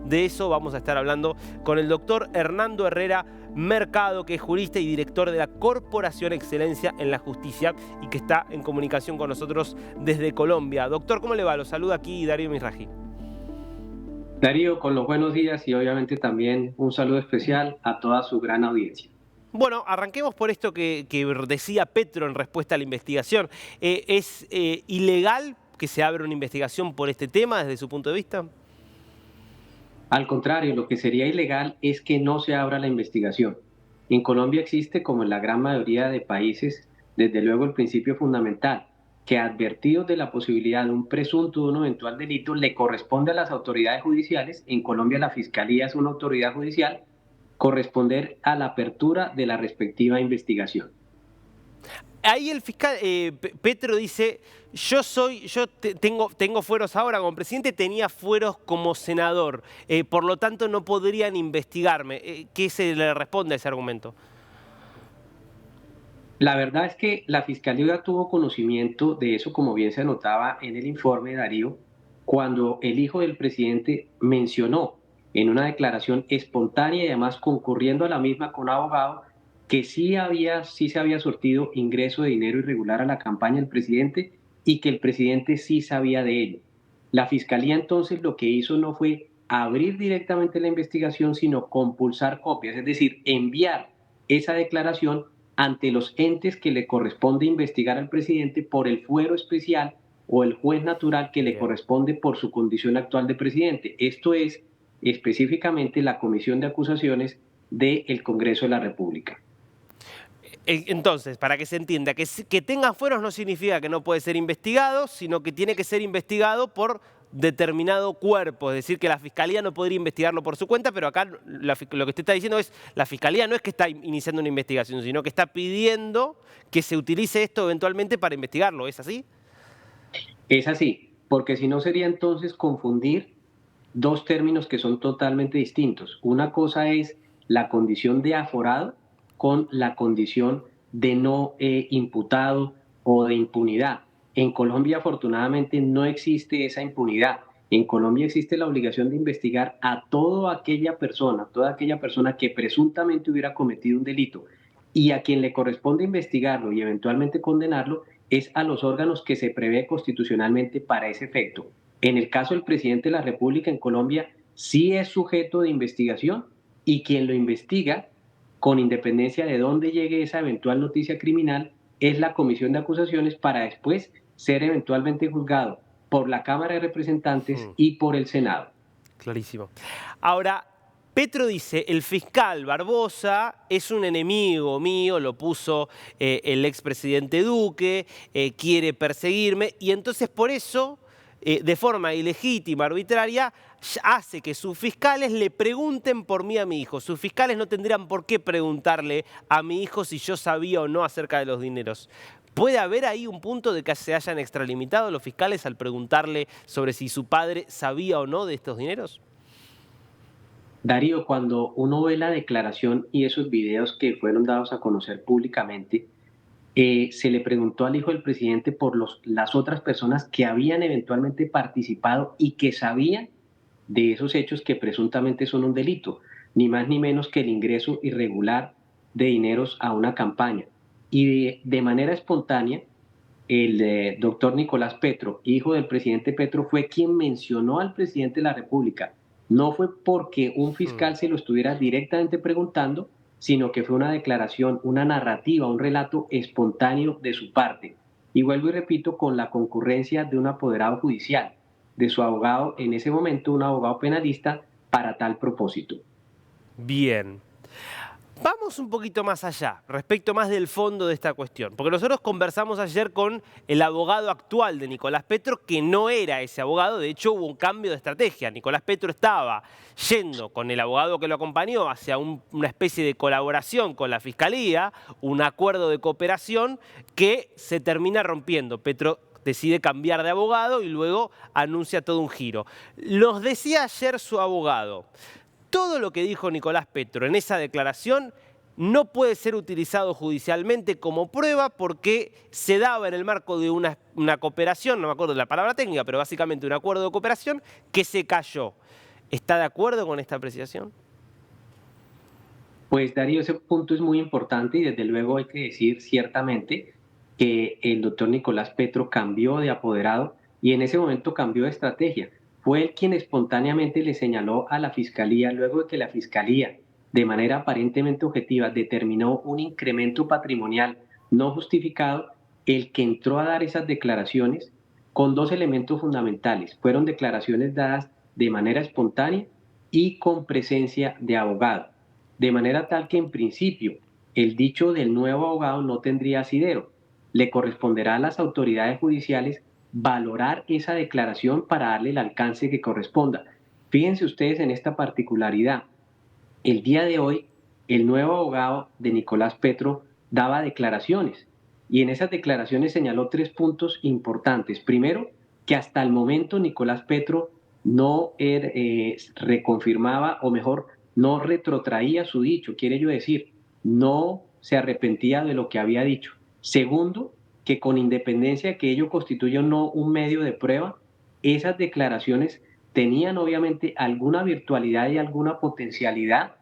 De eso vamos a estar hablando con el doctor Hernando Herrera Mercado, que es jurista y director de la Corporación Excelencia en la Justicia y que está en comunicación con nosotros desde Colombia. Doctor, ¿cómo le va? Lo saluda aquí Darío Misraji. Darío, con los buenos días y obviamente también un saludo especial a toda su gran audiencia. Bueno, arranquemos por esto que decía Petro en respuesta a la investigación. ¿Es ilegal que se abra una investigación por este tema desde su punto de vista? Al contrario, lo que sería ilegal es que no se abra la investigación. En Colombia existe, como en la gran mayoría de países, desde luego el principio fundamental, que advertidos de la posibilidad de un presunto o un eventual delito le corresponde a las autoridades judiciales. En Colombia la Fiscalía es una autoridad judicial, corresponder a la apertura de la respectiva investigación. Ahí el fiscal Petro dice, tengo fueros ahora como presidente, tenía fueros como senador, por lo tanto no podrían investigarme. ¿Qué se le responde a ese argumento? La verdad es que la Fiscalía tuvo conocimiento de eso, como bien se anotaba en el informe, Darío, cuando el hijo del presidente mencionó en una declaración espontánea y además concurriendo a la misma con abogado que sí se había surtido ingreso de dinero irregular a la campaña del presidente y que el presidente sí sabía de ello. La Fiscalía entonces lo que hizo no fue abrir directamente la investigación, sino compulsar copias, es decir, enviar esa declaración ante los entes que le corresponde investigar al presidente por el fuero especial o el juez natural que le Bien. corresponde por su condición actual de presidente. Esto es específicamente la Comisión de Acusaciones del Congreso de la República. Entonces, para que se entienda, que tenga fueros no significa que no puede ser investigado, sino que tiene que ser investigado por determinado cuerpo, es decir, que la Fiscalía no podría investigarlo por su cuenta, pero acá lo que usted está diciendo es, la Fiscalía no es que está iniciando una investigación, sino que está pidiendo que se utilice esto eventualmente para investigarlo, ¿es así? Es así, porque si no sería entonces confundir dos términos que son totalmente distintos. Una cosa es la condición de aforado con la condición de no imputado o de impunidad. En Colombia afortunadamente no existe esa impunidad. En Colombia existe la obligación de investigar a toda aquella persona que presuntamente hubiera cometido un delito y a quien le corresponde investigarlo y eventualmente condenarlo es a los órganos que se prevé constitucionalmente para ese efecto. En el caso del presidente de la República en Colombia, sí es sujeto de investigación y quien lo investiga, con independencia de dónde llegue esa eventual noticia criminal, es la Comisión de Acusaciones para después ser eventualmente juzgado por la Cámara de Representantes y por el Senado. Clarísimo. Ahora, Petro dice, el fiscal Barbosa es un enemigo mío, lo puso el expresidente Duque, quiere perseguirme, y entonces por eso, de forma ilegítima, arbitraria, hace que sus fiscales le pregunten por mí a mi hijo. Sus fiscales no tendrían por qué preguntarle a mi hijo si yo sabía o no acerca de los dineros. ¿Puede haber ahí un punto de que se hayan extralimitado los fiscales al preguntarle sobre si su padre sabía o no de estos dineros? Darío, cuando uno ve la declaración y esos videos que fueron dados a conocer públicamente, se le preguntó al hijo del presidente por las otras personas que habían eventualmente participado y que sabían de esos hechos que presuntamente son un delito, ni más ni menos que el ingreso irregular de dineros a una campaña. Y de manera espontánea, el doctor Nicolás Petro, hijo del presidente Petro, fue quien mencionó al presidente de la República. No fue porque un fiscal se lo estuviera directamente preguntando, sino que fue una declaración, una narrativa, un relato espontáneo de su parte. Y vuelvo y repito, con la concurrencia de un apoderado judicial, de su abogado, en ese momento un abogado penalista, para tal propósito. Bien. Vamos un poquito más allá, respecto más del fondo de esta cuestión, porque nosotros conversamos ayer con el abogado actual de Nicolás Petro, que no era ese abogado, de hecho hubo un cambio de estrategia. Nicolás Petro estaba yendo con el abogado que lo acompañó hacia una especie de colaboración con la Fiscalía, un acuerdo de cooperación que se termina rompiendo. Petro decide cambiar de abogado y luego anuncia todo un giro. Nos decía ayer su abogado, todo lo que dijo Nicolás Petro en esa declaración no puede ser utilizado judicialmente como prueba porque se daba en el marco de una cooperación, no me acuerdo de la palabra técnica, pero básicamente un acuerdo de cooperación que se cayó. ¿Está de acuerdo con esta apreciación? Pues Darío, ese punto es muy importante y desde luego hay que decir ciertamente que el doctor Nicolás Petro cambió de apoderado y en ese momento cambió de estrategia. Fue él quien espontáneamente le señaló a la fiscalía, luego de que la fiscalía, de manera aparentemente objetiva, determinó un incremento patrimonial no justificado, el que entró a dar esas declaraciones con dos elementos fundamentales. Fueron declaraciones dadas de manera espontánea y con presencia de abogado, de manera tal que en principio el dicho del nuevo abogado no tendría asidero. Le corresponderá a las autoridades judiciales valorar esa declaración para darle el alcance que corresponda. Fíjense ustedes en esta particularidad. El día de hoy, el nuevo abogado de Nicolás Petro daba declaraciones y en esas declaraciones señaló tres puntos importantes. Primero, que hasta el momento Nicolás Petro no reconfirmaba, o mejor, no retrotraía su dicho, quiere yo decir, no se arrepentía de lo que había dicho. Segundo, que con independencia de que ello constituya o no un medio de prueba, esas declaraciones tenían obviamente alguna virtualidad y alguna potencialidad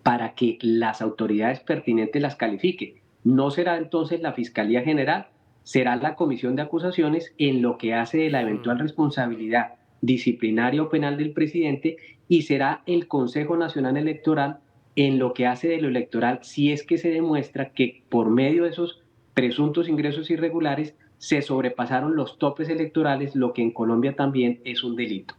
para que las autoridades pertinentes las califiquen. No será entonces la Fiscalía General, será la Comisión de Acusaciones en lo que hace de la eventual responsabilidad disciplinaria o penal del presidente y será el Consejo Nacional Electoral en lo que hace de lo electoral si es que se demuestra que por medio de esos presuntos ingresos irregulares se sobrepasaron los topes electorales, lo que en Colombia también es un delito.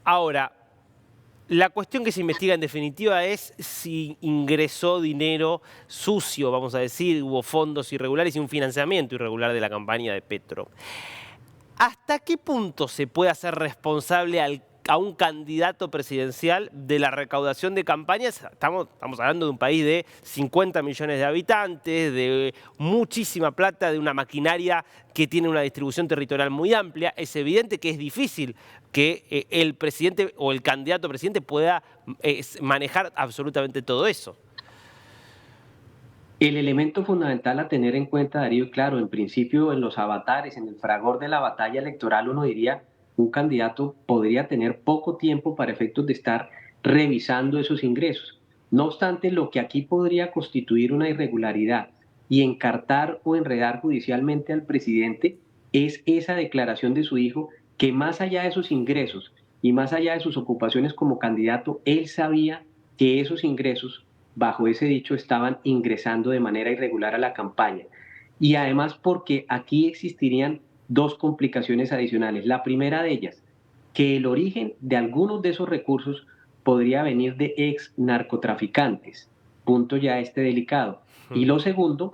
Ahora, la cuestión que se investiga en definitiva es si ingresó dinero sucio, vamos a decir, hubo fondos irregulares y un financiamiento irregular de la campaña de Petro. ¿Hasta qué punto se puede hacer responsable a un candidato presidencial de la recaudación de campañas? Estamos hablando de un país de 50 millones de habitantes, de muchísima plata, de una maquinaria que tiene una distribución territorial muy amplia. Es evidente que es difícil que el presidente o el candidato a presidente pueda manejar absolutamente todo eso. El elemento fundamental a tener en cuenta, Darío, claro, en principio en los avatares, en el fragor de la batalla electoral, uno diría, un candidato podría tener poco tiempo para efectos de estar revisando esos ingresos. No obstante, lo que aquí podría constituir una irregularidad y encartar o enredar judicialmente al presidente es esa declaración de su hijo que más allá de esos ingresos y más allá de sus ocupaciones como candidato, él sabía que esos ingresos bajo ese dicho, estaban ingresando de manera irregular a la campaña. Y además porque aquí existirían dos complicaciones adicionales. La primera de ellas, que el origen de algunos de esos recursos podría venir de ex narcotraficantes, punto ya este delicado. Y lo segundo,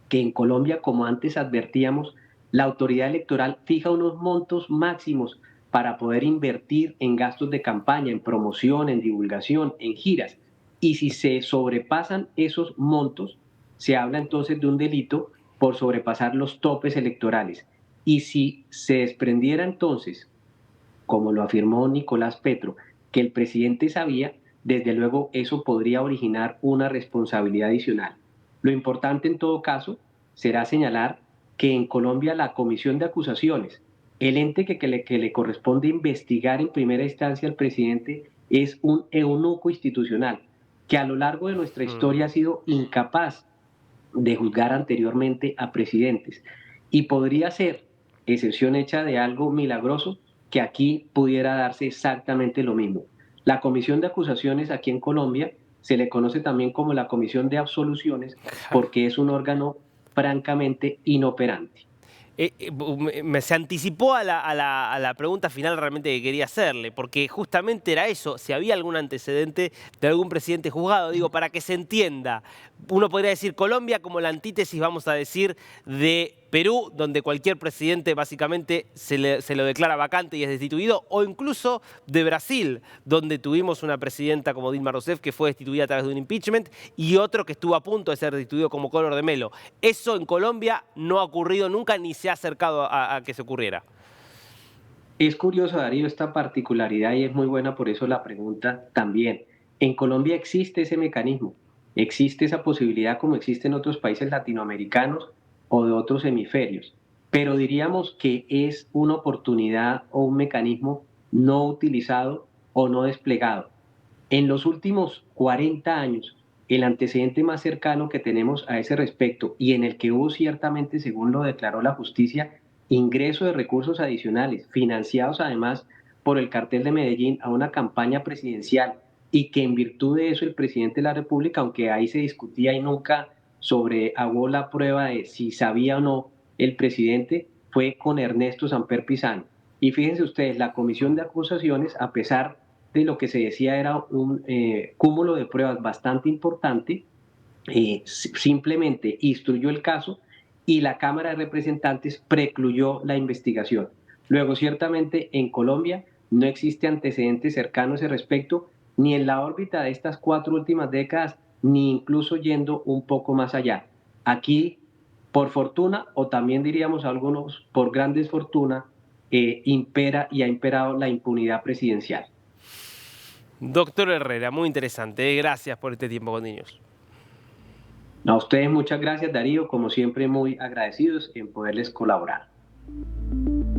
que en Colombia, como antes advertíamos, la autoridad electoral fija unos montos máximos para poder invertir en gastos de campaña, en promoción, en divulgación, en giras. Y si se sobrepasan esos montos, se habla entonces de un delito por sobrepasar los topes electorales. Y si se desprendiera entonces, como lo afirmó Nicolás Petro, que el presidente sabía, desde luego eso podría originar una responsabilidad adicional. Lo importante en todo caso será señalar que en Colombia la Comisión de Acusaciones, el ente que le corresponde investigar en primera instancia al presidente, es un eunuco institucional que a lo largo de nuestra historia ha sido incapaz de juzgar anteriormente a presidentes. Y podría ser, excepción hecha de algo milagroso, que aquí pudiera darse exactamente lo mismo. La comisión de acusaciones aquí en Colombia se le conoce también como la comisión de absoluciones porque es un órgano francamente inoperante. Se anticipó a la pregunta final realmente que quería hacerle, porque justamente era eso, si había algún antecedente de algún presidente juzgado, digo, para que se entienda. Uno podría decir Colombia como la antítesis, vamos a decir, de Perú, donde cualquier presidente básicamente se lo declara vacante y es destituido, o incluso de Brasil, donde tuvimos una presidenta como Dilma Rousseff que fue destituida a través de un impeachment y otro que estuvo a punto de ser destituido como Collor de Mello. Eso en Colombia no ha ocurrido nunca ni se ha acercado a que se ocurriera. Es curioso, Darío, esta particularidad y es muy buena por eso la pregunta también. En Colombia existe ese mecanismo, existe esa posibilidad como existe en otros países latinoamericanos o de otros hemisferios, pero diríamos que es una oportunidad o un mecanismo no utilizado o no desplegado. En los últimos 40 años, el antecedente más cercano que tenemos a ese respecto y en el que hubo ciertamente, según lo declaró la justicia, ingreso de recursos adicionales, financiados además por el cartel de Medellín a una campaña presidencial y que en virtud de eso el presidente de la República, aunque ahí se discutía y nunca sobreaguó la prueba de si sabía o no el presidente, fue con Ernesto Samper Pizano. Y fíjense ustedes, la comisión de acusaciones, a pesar de lo que se decía era un cúmulo de pruebas bastante importante, simplemente instruyó el caso y la Cámara de Representantes precluyó la investigación. Luego, ciertamente, en Colombia no existe antecedentes cercanos a ese respecto, ni en la órbita de estas 4 últimas décadas, ni incluso yendo un poco más allá. Aquí, por fortuna, o también diríamos algunos por gran desfortuna, impera y ha imperado la impunidad presidencial. Doctor Herrera, muy interesante. Gracias por este tiempo con Niños. A ustedes muchas gracias, Darío, como siempre muy agradecidos en poderles colaborar.